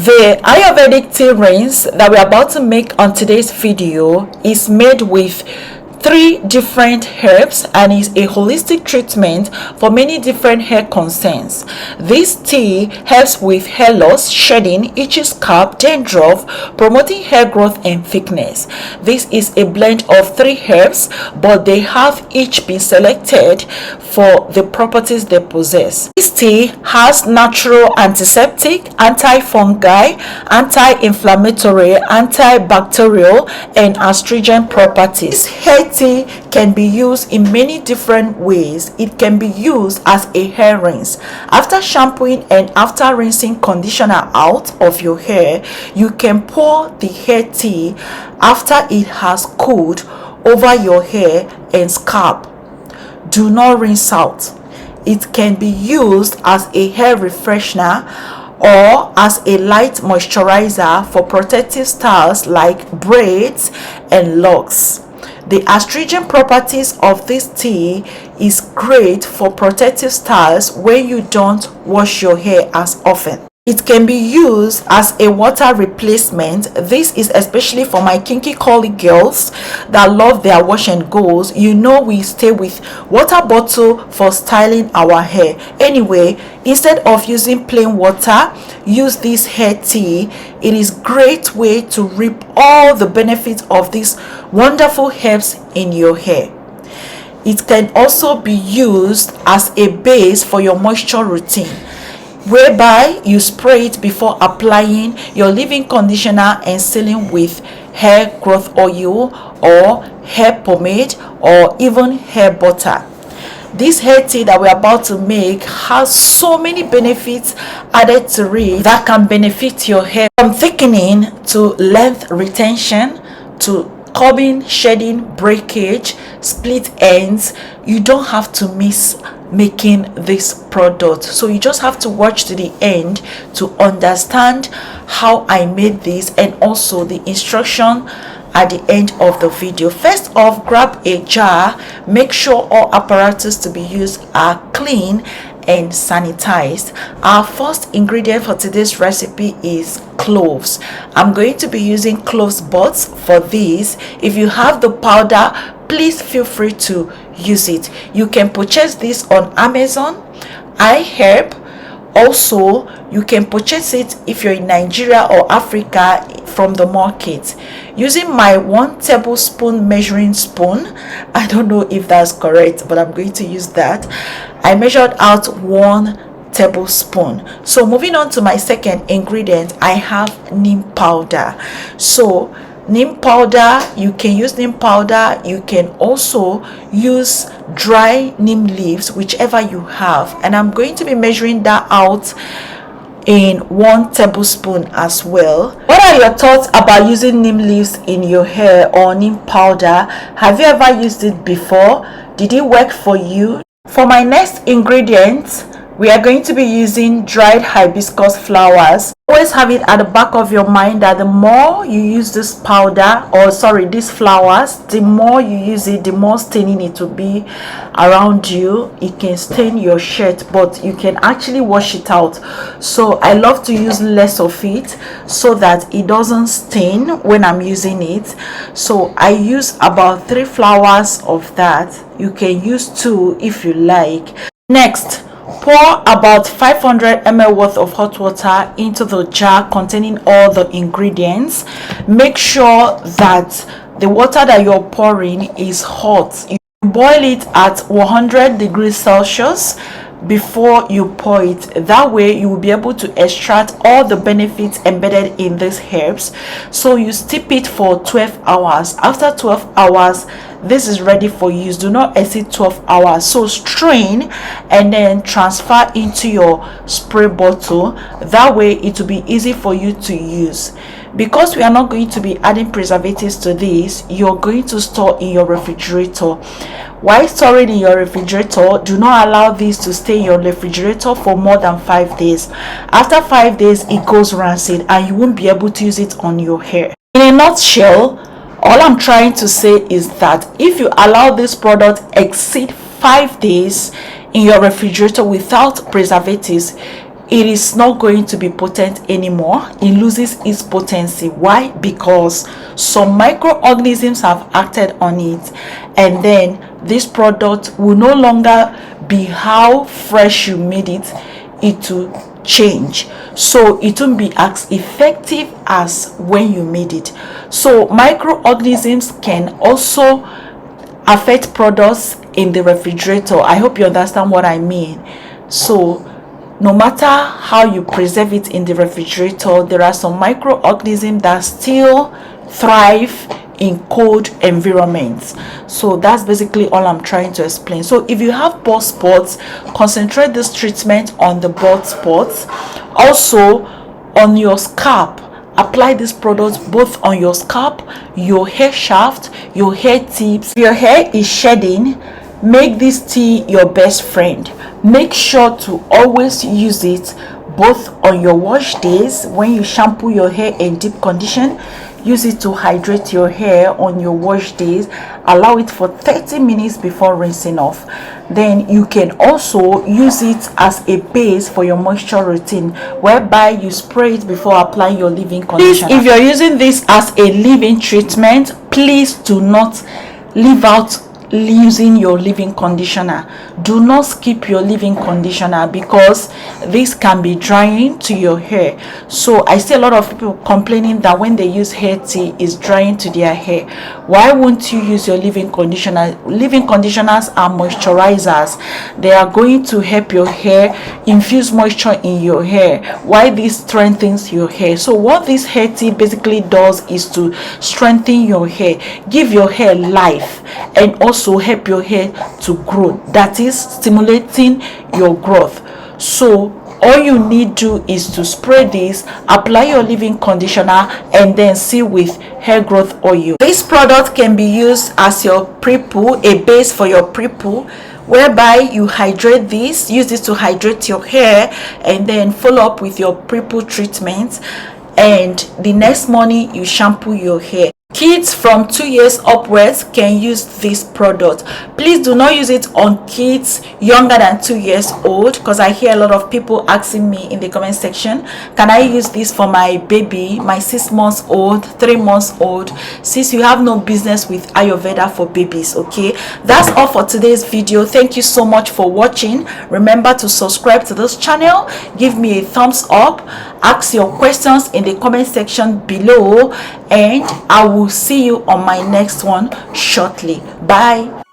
The Ayurvedic tea rinse that we're about to make on today's video is made with 3 different herbs and is a holistic treatment for many different hair concerns. This tea helps with hair loss, shedding, itchy scalp, dandruff, promoting hair growth and thickness. This is a blend of 3 herbs, but they have each been selected for the properties they possess. This tea has natural antiseptic, antifungal, anti-inflammatory, antibacterial, and astringent properties. This hair tea can be used in many different ways. It can be used as a hair rinse. After shampooing and after rinsing conditioner out of your hair, you can pour the hair tea after it has cooled over your hair and scalp. Do not rinse out. It can be used as a hair refreshener or as a light moisturizer for protective styles like braids and locks. The astringent properties of this tea is great for protective styles when you don't wash your hair as often. It can be used as a water replacement. This is especially for my kinky curly girls that love their wash and goes. You know, we stay with water bottle for styling our hair. Anyway, instead of using plain water, use this hair tea. It is a great way to reap all the benefits of these wonderful herbs in your hair. It can also be used as a base for your moisture routine, whereby you spray it before applying your leave-in conditioner and sealing with hair growth oil or hair pomade or even hair butter. This hair tea that we're about to make has so many benefits added to it that can benefit your hair, from thickening to length retention to combing, shedding, breakage, split ends. You don't have to miss making this product, so you just have to watch to the end to understand how I made this and also the instruction at the end of the video. First off, grab a jar. Make sure all apparatus to be used are clean and sanitized. Our first ingredient for today's recipe is cloves. I'm going to be using cloves buds for this. If you have the powder, please feel free to use it. You can purchase this on Amazon, iHerb. Also, you can purchase it if you're in Nigeria or Africa from the market. Using my 1 tablespoon measuring spoon, I don't know if that's correct, but I'm going to use that. I measured out 1 tablespoon. So moving on to my second ingredient, I have neem powder. So neem powder, you can use neem powder. You can also use dry neem leaves, whichever you have, and I'm going to be measuring that out in 1 tablespoon as well. What are your thoughts about using neem leaves in your hair or neem powder? Have you ever used it before? Did it work for you? For my next ingredient, we are going to be using dried hibiscus flowers. Always have it at the back of your mind that the more you use this powder, or sorry, these flowers, the more you use it, the more staining it will be around you. It can stain your shirt, but you can actually wash it out. So I love to use less of it so that it doesn't stain when I'm using it. So I use about 3 flowers of that. You can use 2 if you like. Next, pour about 500 ml worth of hot water into the jar containing all the ingredients. Make sure that the water that you're pouring is hot. You boil it at 100 degrees Celsius before you pour it. That way you will be able to extract all the benefits embedded in these herbs. So you steep it for 12 hours. After 12 hours, this is ready for use. Do not exceed 12 hours. So strain and then transfer into your spray bottle. That way it will be easy for you to use. Because we are not going to be adding preservatives to this, you're going to store in your refrigerator. While storing in your refrigerator, do not allow this to stay in your refrigerator for more than 5 days. After 5 days, it goes rancid and you won't be able to use it on your hair. In a nutshell, all I'm trying to say is that if you allow this product exceed 5 days in your refrigerator without preservatives, it is not going to be potent anymore. It loses its potency. Why? Because some microorganisms have acted on it, and then this product will no longer be how fresh you made it. It will change, so it won't be as effective as when you made it. So microorganisms can also affect products in the refrigerator. I hope you understand what I mean. So no matter how you preserve it in the refrigerator, there are some microorganisms that still thrive in cold environments. So that's basically all I'm trying to explain. So if you have bald spots, concentrate this treatment on the bald spots. Also on your scalp, apply this product both on your scalp, your hair shaft, your hair tips. If your hair is shedding, make this tea your best friend. Make sure to always use it both on your wash days when you shampoo your hair in deep condition. Use it to hydrate your hair on your wash days. Allow it for 30 minutes before rinsing off. Then you can also use it as a base for your moisture routine, whereby you spray it before applying your leave-in conditioner. Please, if you're using this as a leave-in treatment, please do not leave out using your leave-in conditioner. Do not skip your leave-in conditioner, because this can be drying to your hair. So I see a lot of people complaining that when they use hair tea, is drying to their hair. Why won't you use your leave-in conditioner? Leave-in conditioners are moisturizers. They are going to help your hair infuse moisture in your hair, why this strengthens your hair. So what this hair tea basically does is to strengthen your hair, give your hair life, and also help your hair to grow. That is stimulating your growth. So all you need to do is to spray this, apply your leave-in conditioner, and then seal with hair growth oil. This product can be used as your pre-poo, a base for your pre-poo, whereby you hydrate this, use this to hydrate your hair, and then follow up with your pre-poo treatment, and the next morning you shampoo your hair. Kids from 2 years upwards can use this product. Please do not use it on kids younger than 2 years old, because I hear a lot of people asking me in the comment section, can I use this for my baby, my 6 months old, 3 months old? Since you have no business with Ayurveda for babies. Okay, that's all for today's video. Thank you so much for watching. Remember to subscribe to this channel, give me a thumbs up, ask your questions in the comment section below, and I will see you on my next one shortly. Bye.